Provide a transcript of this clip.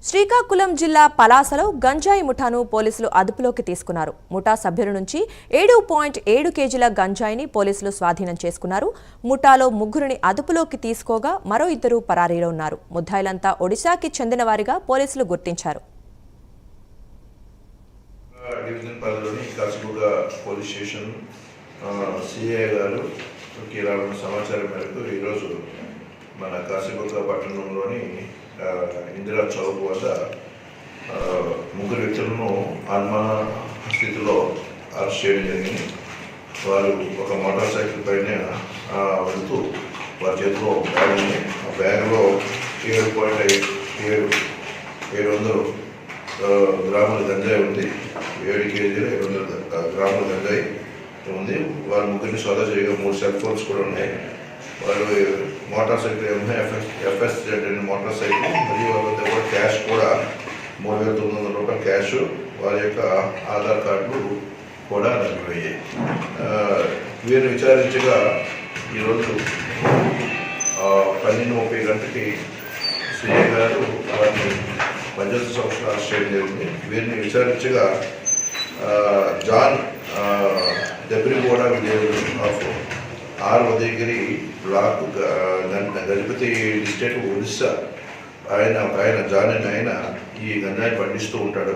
శ్రీకాకుళం జిల్లా పలాసలో గంజాయి ముఠాను పోలీసులు అదుపులోకి తీసుకున్నారు. ముఠా సభ్యుల నుంచి 7.7 కేజీల గంజాయిని పోలీసులు స్వాధీనం చేసుకున్నారు. ముఠాలో ముగ్గురిని అదుపులోకి తీసుకోగా మరో ఇద్దరు పరారీలో ఉన్నారు. ముద్దాయిలంతా ఒడిశాకి చెందిన వారిగా పోలీసులు గుర్తించారు. సమాచారం మేరకు ఈరోజు మన కాశీబుగ్గ పట్టణంలోని ఇందిరా చౌక్ వద్ద ముగ్గురు వ్యక్తులను అనుమాన స్థితిలో అరెస్ట్ చేయడం జరిగింది. వారు ఒక మోటార్ సైకిల్ పైన వెళ్తూ వారి చేతిలో బ్యాగ్ ఉంది. ఆ బ్యాగ్లో 7.700 గ్రాముల గంజాయి ఉంది. 7 కేజీలు 700 గ్రాముల గంజాయి ఉంది. వారి ముగ్గురిని సోదా చేయగా 3 సెల్ ఫోన్స్ కూడా ఉన్నాయి. వాళ్ళు motor cycle FSZ motor cycle మరియు వాళ్ళ దగ్గర క్యాష్ కూడా 3,900 రూపాయల క్యాష్, వారి యొక్క ఆధార్ కార్డులు కూడా లభ్యమయ్యాయి. వీరిని విచారించగా ఈరోజు 12:30 గంటకి సిఐ గారు వారిని పంచాయతీ సంస్థలు అరెస్ట్ చేయడం జరిగింది. వీరిని విచారించగా John Debriguda village of R Udayagiri block Gajapati district Odisha ఆయన జాన్ ఆయన ఈ గంజాయి పండిస్తూ ఉంటాడు.